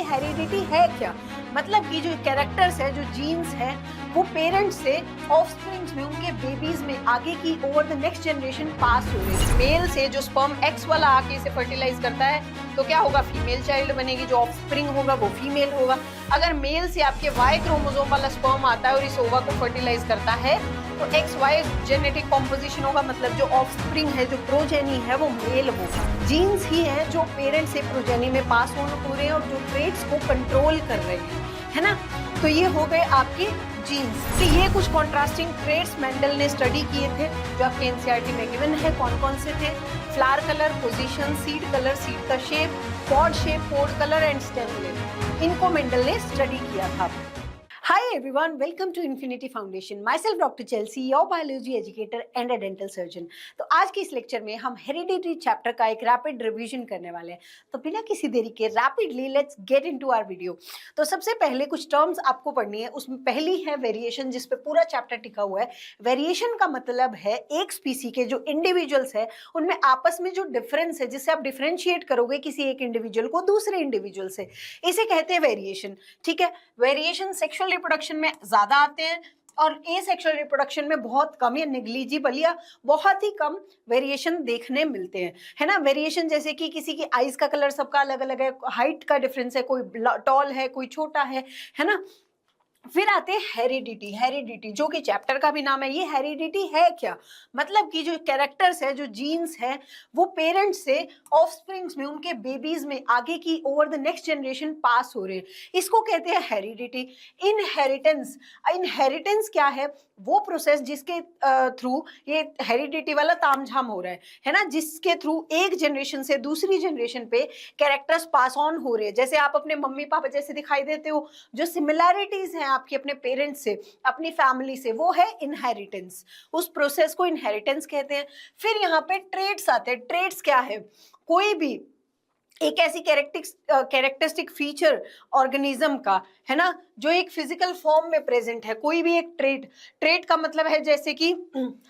Heredity है क्या? मतलब कि जो कैरेक्टर्स है, जो जीन्स है, वो पेरेंट्स से ऑफस्प्रिंग्स में, उनके बेबीज में आगे की over the next generation pass हो रही है। मेल से जो स्पर्म एक्स वाला आके इसे फर्टिलाइज करता है तो क्या होगा, फीमेल चाइल्ड बनेगी, जो ऑफस्प्रिंग होगा वो फीमेल होगा। अगर मेल से आपके वाई क्रोमोसोम वाला स्पर्म आता है और इस ओवा को फर्टिलाइज करता है तो एक्स वाई जेनेटिक कॉम्पोजिशन होगा, मतलब जो ऑफस्प्रिंग है, जो प्रोजेनी है, वो मेल होगा। जीन्स ही है जो पेरेंट्स से प्रोजेनी में पास ऑन हो रहे हैं और जो ट्रेट्स को कंट्रोल कर रहे हैं, है ना। तो ये हो गए आपके जीन्स। तो ये कुछ कॉन्ट्रास्टिंग ट्रेट्स मेंडल ने स्टडी किए थे जो आपके एनसीईआरटी में गिवन है। कौन कौन से थे? Flower colour, position, seed colour, seed का shape, pod shape, pod colour and stem length, इनको मेंडल ने स्टडी किया था। Hi everyone, welcome to Infinity Foundation. Myself Dr. Chelsea, your biology educator and a dental surgeon. तो आज के इस lecture में हम हेरिडिटरी चैप्टर का एक रैपिड रिवीजन करने वाले हैं। तो बिना किसी देरी के rapidly let's get into our video. तो सबसे पहले कुछ टर्म्स आपको पढ़नी है। उसमें पहली है वेरिएशन, जिस पे पूरा चैप्टर टिका हुआ है। वेरिएशन का मतलब है एक स्पीसी के जो इंडिविजुअल्स है उनमें आपस में जो डिफरेंस है, जिससे आप डिफरेंशिएट करोगे किसी एक इंडिविजुअल को दूसरे इंडिविजुअल से, इसे कहते हैं वेरिएशन। ठीक है, वेरिएशन सेक्सुअल रिप्रोडक्शन में ज्यादा आते हैं और एसेक्सुअल रिप्रोडक्शन में बहुत कम या नेग्लिजिबल या बहुत ही कम वेरिएशन देखने मिलते हैं, है ना। वेरिएशन जैसे कि किसी की आईज का कलर सबका अलग अलग है, हाइट का डिफरेंस है, कोई टॉल है, कोई छोटा है ना। फिर आते हैं हेरिडिटी। हेरिडिटी जो कि चैप्टर का भी नाम है। ये हेरिडिटी है क्या? मतलब कि जो कैरेक्टर्स है, जो जीन्स है, वो पेरेंट्स से ऑफस्प्रिंग्स में, उनके बेबीज में आगे की over the next generation pass हो रहे हैं, इसको कहते हैं हेरिडिटी। इनहेरिटेंस, इनहेरिटेंस क्या है? वो प्रोसेस जिसके थ्रू ये हेरिडिटी वाला तामझाम हो रहा है ना, जिसके थ्रू एक जनरेशन से दूसरी जनरेशन पे कैरेक्टर्स पास ऑन हो रहे हैं। जैसे आप अपने मम्मी पापा जैसे दिखाई देते हो, जो सिमिलैरिटीज हैं आपकी अपने पेरेंट्स से, अपनी फैमिली से, वो है इनहेरिटेंस। उस प्रोसेस को इनहेरिटेंस कहते हैं। फिर यहाँ पे ट्रेट्स आते हैं। ट्रेट्स क्या है? कोई भी एक ऐसी कैरेक्टरिस्टिक फीचर ऑर्गेनिज्म का, है ना, जो एक फिजिकल फॉर्म में प्रेजेंट है। कोई भी एक ट्रेट, ट्रेट का मतलब है जैसे कि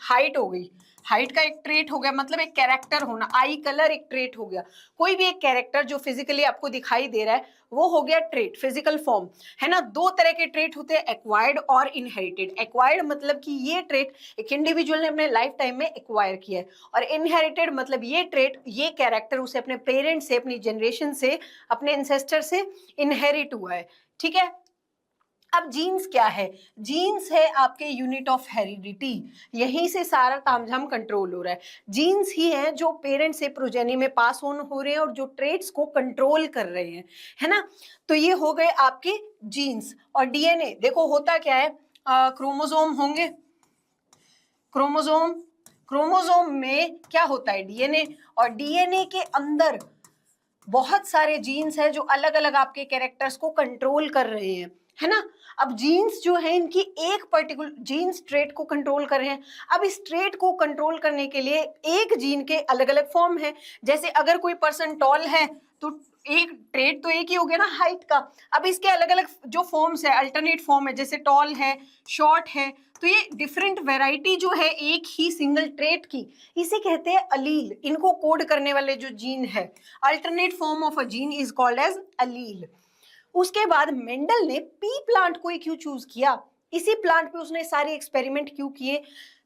हाइट हो गई, हाइट का एक ट्रेट हो गया, मतलब एक कैरेक्टर होना। आई कलर एक ट्रेट हो गया। कोई भी एक कैरेक्टर जो फिजिकली आपको दिखाई दे रहा है वो हो गया ट्रेट, फिजिकल फॉर्म, है ना। दो तरह के ट्रेट होते हैं, एक्वायर्ड और इनहेरिटेड। एक्वायर्ड मतलब कि ये ट्रेट एक इंडिविजुअल ने अपने लाइफ टाइम में एक्वायर किया है, और इनहेरिटेड मतलब ये ट्रेट, ये कैरेक्टर उसे अपने पेरेंट्स से, अपनी जनरेशन से, अपने एंसेस्टर से इनहेरिट हुआ है। ठीक है। अब जीन्स क्या है? जीन्स है आपके यूनिट ऑफ हेरिडिटी। यहीं से सारा तामझाम कंट्रोल हो रहा है। जीन्स ही है जो पेरेंट से प्रोजेनी में पास ऑन हो रहे हैं और जो ट्रेट्स को कंट्रोल कर रहे हैं, है ना। तो ये हो गए आपके जीन्स। और डीएनए देखो होता क्या है, क्रोमोसोम होंगे, क्रोमोसोम, क्रोमोसोम में क्या होता है? डीएनए। और डीएनए के अंदर बहुत सारे जीन्स हैं जो अलग अलग आपके कैरेक्टर्स को कंट्रोल कर रहे हैं, है ना। अब जीन्स जो है इनकी एक पर्टिकुलर जीन्स ट्रेट को कंट्रोल कर रहे हैं। अब इस ट्रेट को कंट्रोल करने के लिए एक जीन के अलग अलग फॉर्म है। जैसे अगर कोई पर्सन टॉल है तो एक ट्रेट तो एक ही हो गया ना, हाइट का। अब इसके अलग अलग जो फॉर्म्स है, अल्टरनेट फॉर्म है, जैसे टॉल है, शॉर्ट है, तो ये डिफरेंट वैरायटी जो है एक ही सिंगल ट्रेट की, इसे कहते हैं अलील। इनको कोड करने वाले जो जीन है, alternate form of a gene is called as allele. उसके बाद मेंडल ने पी प्लांट को ही क्यों चूज किया? इसी प्लांट पे उसने सारे एक्सपेरिमेंट क्यों किए?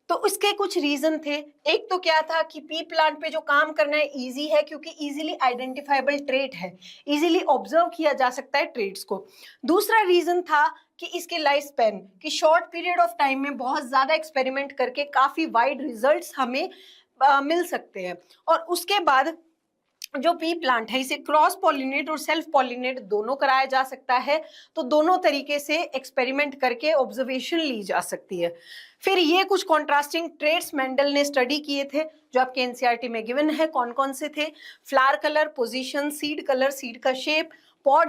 तो उसके कुछ रीजन थे। एक तो क्या था कि पी प्लांट पे जो काम करना है इजी है, क्योंकि इजीली आइडेंटिफाइबल ट्रेट है, इजीली ऑब्जर्व किया जा सकता है ट्रेट्स को। दूसरा रीजन था कि इसके लाइफ स्पैन, कि शॉर्ट पीरियड ऑफ टाइम में बहुत ज्यादा एक्सपेरिमेंट करके काफी वाइड रिजल्ट्स हमें मिल सकते हैं। और उसके बाद जो पी प्लांट है इसे क्रॉस पॉलिनेट और सेल्फ पॉलिनेट दोनों कराया जा सकता है, तो दोनों तरीके से एक्सपेरिमेंट करके ऑब्जर्वेशन ली जा सकती है। फिर ये कुछ कॉन्ट्रास्टिंग ट्रेट्स मेंडल ने स्टडी किए थे जो आपके एनसीईआरटी में गिवन है। कौन कौन से थे? Flower colour, position, seed colour, seed का shape,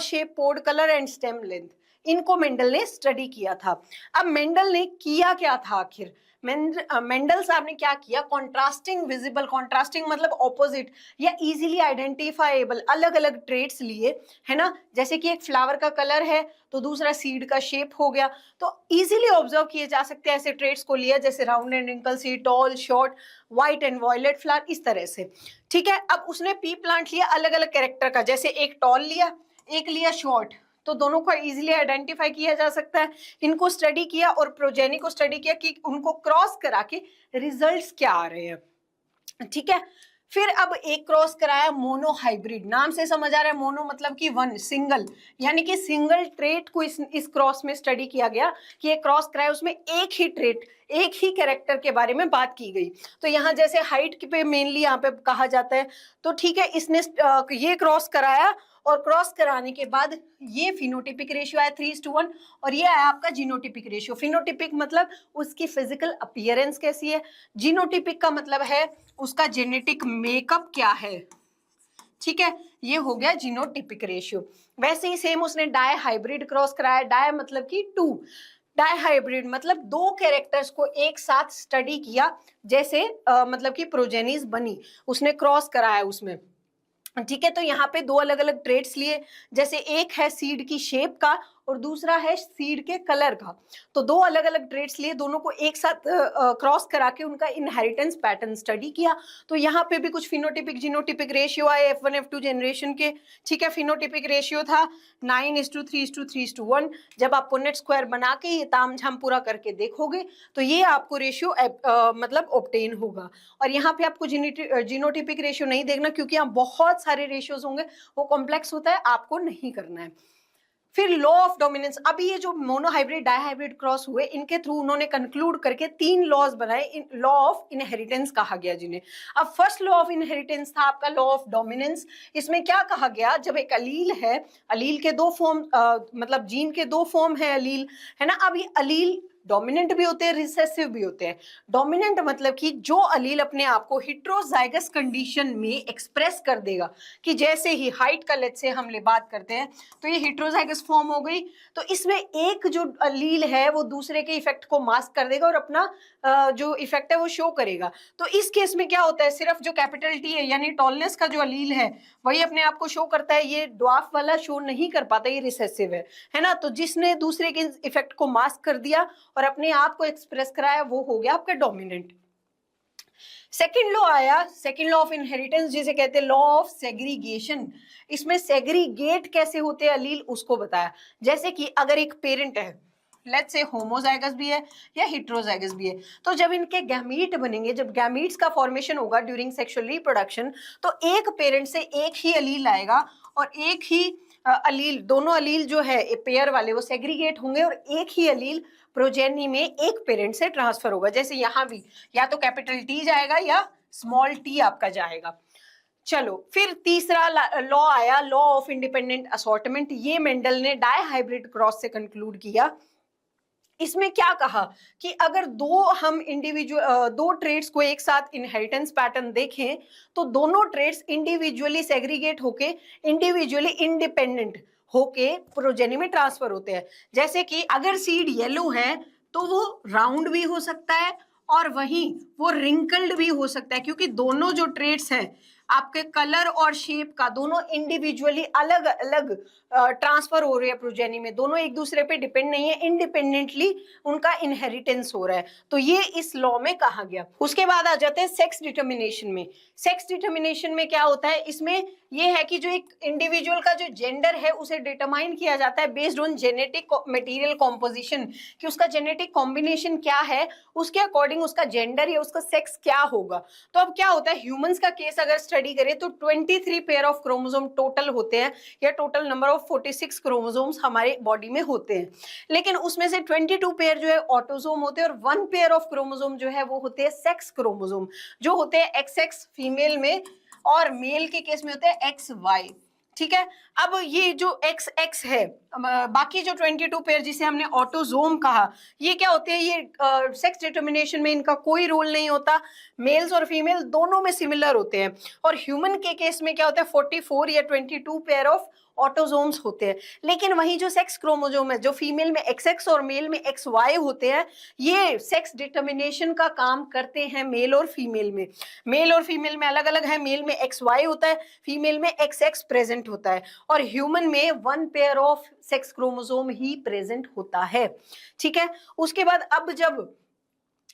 shape, pod colour and stem length, इनको मेंडल ने स्टडी किया था। अब मेंडल ने किया क्या था आखिर? मेंडल साहब ने क्या किया? कॉन्ट्रास्टिंग विजिबल, कॉन्ट्रास्टिंग मतलब ऑपोजिट या इजीली आइडेंटिफाइबल अलग अलग ट्रेट्स लिए, है ना। जैसे कि एक फ्लावर का कलर है तो दूसरा सीड का शेप हो गया, तो इजीली ऑब्जर्व किए जा सकते हैं ऐसे ट्रेट्स को लिया, जैसे round and wrinkle seed, tall, short, white and violet flower, इस तरह से। ठीक है। अब उसने पी प्लांट लिया अलग अलग कैरेक्टर का, जैसे एक टॉल लिया, एक लिया शॉर्ट, तो दोनों को इजीली आइडेंटिफाई किया जा सकता है। इनको स्टडी किया और प्रोजेनी को स्टडी किया कि उनको क्रॉस करा के रिजल्ट्स क्या आ रहे हैं, ठीक है। फिर अब एक क्रॉस कराया मोनो हाइब्रिड, नाम से समझ आ रहा है मोनो मतलब कि वन, सिंगल, यानी कि सिंगल ट्रेट को इस क्रॉस में स्टडी किया गया कि एक क्रॉस कराया उसमें एक ही ट्रेट, एक ही कैरेक्टर के बारे में बात की गई। तो यहाँ जैसे हाइट पे मेनली यहाँ पे कहा जाता है, तो ठीक है इसने ये क्रॉस कराया और क्रॉस कराने के बाद ये फिनोटिपिक रेशियो आया 3:1 और ये आया आपका जीनोटिपिक रेशियो। फिनोटिपिक मतलब उसकी फिजिकल अपीयरेंस कैसी है, जीनोटिपिक का मतलब है उसका जेनेटिक मेकअप क्या है, ठीक है, ये हो गया जीनोटिपिक रेशियो। वैसे ही सेम उसने डाई हाइब्रिड क्रॉस कराया, डाई मतलब कि 2, डाई हाइब्रिड मतलब दो कैरेक्टर्स को एक साथ स्टडी किया, जैसे मतलब कि प्रोजेनीज बनी, उसने क्रॉस कराया उसमें, ठीक है। तो यहाँ पे दो अलग अलग ट्रेट्स लिए, जैसे एक है सीड की शेप का और दूसरा है सीड के कलर का, तो दो अलग अलग ट्रेट्स लिए, दोनों को एक साथ क्रॉस करा के उनका इनहेरिटेंस पैटर्न स्टडी किया। तो यहाँ पे भी कुछ फिनोटिपिक जीनोटिपिक रेशियो आए F1 F2 जनरेशन के, ठीक है। फिनोटिपिक रेशियो था 9:3:3:1। जब आप पुनेट स्क्वायर बना के ये तामझाम पूरा करके देखोगे तो ये आपको रेशियो मतलब ऑब्टेन होगा। और यहाँ पे आपको जीनोटिपिक रेशियो नहीं देखना क्योंकि यहाँ बहुत सारे रेशियोज होंगे, वो कॉम्प्लेक्स होता है, आपको नहीं करना है। फिर लॉ ऑफ डोमिनेंस, अभी ये जो मोनोहाइब्रिड डाईहाइब्रिड क्रॉस हुए इनके थ्रू उन्होंने कंक्लूड करके 3 लॉज बनाए, लॉ ऑफ इनहेरिटेंस कहा गया जिन्हें। अब फर्स्ट लॉ ऑफ इनहेरिटेंस था आपका लॉ ऑफ डोमिनेंस। इसमें क्या कहा गया, जब एक अलील है, अलील के दो फॉर्म मतलब जीन के दो फॉर्म है अलील, है ना। अब ये अलील डोमिनेंट भी होते हैं, रिसेसिव भी होते हैं। डोमिनेंट मतलब कि जो अलील अपने आप को हिट्रोजाइगस कंडीशन में एक्सप्रेस कर देगा, कि जैसे ही हाइट का लेट से हम बात करते हैं तो ये हिट्रोजाइगस फॉर्म हो गई, तो इसमें एक जो अलील है वो दूसरे के इफेक्ट को मास्क कर देगा और अपना जो इफेक्ट है वो शो करेगा। तो इस केस में क्या होता है, सिर्फ जो कैपिटल टी है यानी टॉलनेस का जो अलील है वही अपने आप को शो करता है, ये ड्वार्फ वाला शो नहीं कर पाता, ये रिसेसिव है ना। तो जिसने दूसरे के इफेक्ट को मास्क कर दिया और अपने आप को एक्सप्रेस कराया वो हो गया आपका डोमिनेंट। सेकेंड लॉ आया, सेकेंड लॉ ऑफ इनहेरिटेंस जिसे कहते हैं लॉ ऑफ सेग्रीगेशन। इसमें सेग्रीगेट कैसे होते हैं अलील उसको बताया। जैसे कि अगर एक पेरेंट है, लेट्स से होमोजाइगस भी है या हेटेरोजाइगस भी है, तो जब इनके गैमीट बनेंगे, जब गैमीट्स का फॉर्मेशन होगा ड्यूरिंग सेक्सुअल रिप्रोडक्शन, तो एक पेरेंट से एक ही अलील आएगा और एक ही अलील, दोनों अलील जो है पेयर वाले वो सेग्रीगेट होंगे और एक ही अलील प्रोजेनी में एक पेरेंट से ट्रांसफर होगा। जैसे यहाँ भी या तो कैपिटल टी जाएगा या स्मॉल टी आपका जाएगा। चलो फिर तीसरा लॉ आया, लॉ ऑफ इंडिपेंडेंट असॉर्टमेंट। ये मेंडल ने डाई हाइब्रिड क्रॉस से कंक्लूड किया। इसमें क्या कहा कि अगर दो ट्रेड्स को एक साथ इनहेरिटेंस पैटर्न देखें तो दोनों ट्रेड्स इंडिविजुअली सेग्रीगेट होके इंडिविजुअली इंडिपेंडेंट होके प्रोजेनी में ट्रांसफर होते हैं। जैसे कि अगर सीड येलो है तो वो राउंड भी हो सकता है और वहीं वो रिंकल्ड भी हो सकता है, क्योंकि दोनों जो ट्रेड्स हैं आपके कलर और शेप का दोनों इंडिविजुअली अलग अलग ट्रांसफर हो रहे हैं प्रोजेनी में, दोनों एक दूसरे पे डिपेंड नहीं है, इंडिपेंडेंटली उनका इनहेरिटेंस हो रहा है। तो ये इस लॉ में कहा गया। उसके बाद आ जाते हैं सेक्स डिटर्मिनेशन में। सेक्स डिटर्मिनेशन में क्या होता है, इसमें ये है कि जो एक इंडिविजुअल का जो जेंडर है उसे डिटरमाइन किया जाता है based on genetic material composition, कि उसका जेनेटिक कॉम्बिनेशन क्या है, उसके अकॉर्डिंग उसका जेंडर या उसका सेक्स क्या होगा। तो अब क्या होता है, ह्यूमंस का केस अगर स्टडी करें तो 23 पेयर ऑफ क्रोमोसोम टोटल होते हैं, या टोटल नंबर ऑफ 46 क्रोमोसोम्स हमारे बॉडी में होते हैं। लेकिन उसमें से 22 पेयर जो है ऑटोसोम होते हैं और 1 पेयर ऑफ क्रोमोसोम जो है वो होते हैं सेक्स क्रोमोसोम, जो होते हैं XX फीमेल में और मेल के केस में होते हैं XY। ठीक है, अब ये जो XX है, बाकी जो 22 पेयर जिसे हमने ऑटोजोम कहा, ये क्या होते हैं, ये सेक्स डिटर्मिनेशन में इनका कोई रोल नहीं होता, मेल्स और फीमेल दोनों में सिमिलर होते हैं। और ह्यूमन के केस में क्या होता है, 44 या 22 पेयर ऑफ ऑटोजोम्स होते हैं। लेकिन वही जो सेक्स क्रोमोजोम है, जो फीमेल में XX और मेल में XY होते हैं, ये सेक्स डिटर्मिनेशन का काम करते हैं मेल और फीमेल में। मेल और फीमेल में अलग अलग है, मेल में XY होता है, फीमेल में XX प्रेजेंट होता है, और ह्यूमन में 1 pair of sex chromosome he present होता है। ठीक है, उसके बाद अब जब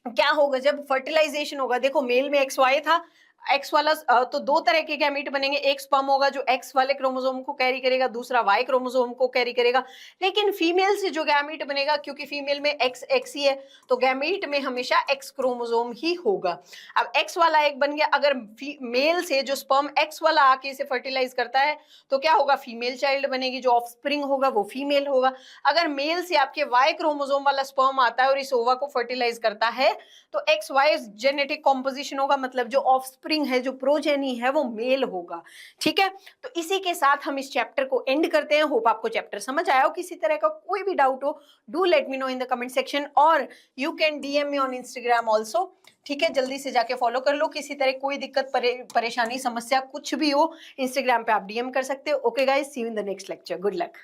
क्या होगा, जब फर्टिलाइजेशन होगा, देखो मेल में XY था, एक्स वाला तो दो तरह के गैमीट बनेंगे, एक स्पर्म होगा जो एक्स वाले क्रोमोसोम को कैरी करेगा, दूसरा वाई क्रोमोसोम को कैरी करेगा। लेकिन फीमेल से जो गैमीट बनेगा, क्योंकि फीमेल में एक्स एक्स ही है, तो गैमीट में हमेशा एक्स क्रोमोसोम ही होगा। अब एक्स वाला एक बन गया, अगर मेल से जो स्पर्म एक्स वाला आके इसे फर्टिलाइज करता है तो क्या होगा, फीमेल चाइल्ड बनेगी, जो ऑफस्प्रिंग होगा वो फीमेल होगा। अगर मेल से आपके वाई क्रोमोसोम वाला स्पर्म आता है और इस ओवा को फर्टिलाइज करता है तो एक्स वाई जेनेटिक कॉम्पोजिशन होगा, मतलब जो ऑफस्प्रिंग है, जो प्रोजेनी है, वो मेल होगा। ठीक है, तो इसी के साथ हम इस चैप्टर को एंड करते हैं। होप आपको चैप्टर समझ आया हो। किसी तरह का कोई भी डाउट हो, do let me know in the comment section, और you can DM me on Instagram also. ठीक है, जल्दी से जाके फॉलो कर लो। किसी तरह कोई दिक्कत, परेशानी, समस्या कुछ भी हो, इंस्टाग्राम पे आप डीएम कर सकते हो। Okay guys, see you in the next lecture. Good luck.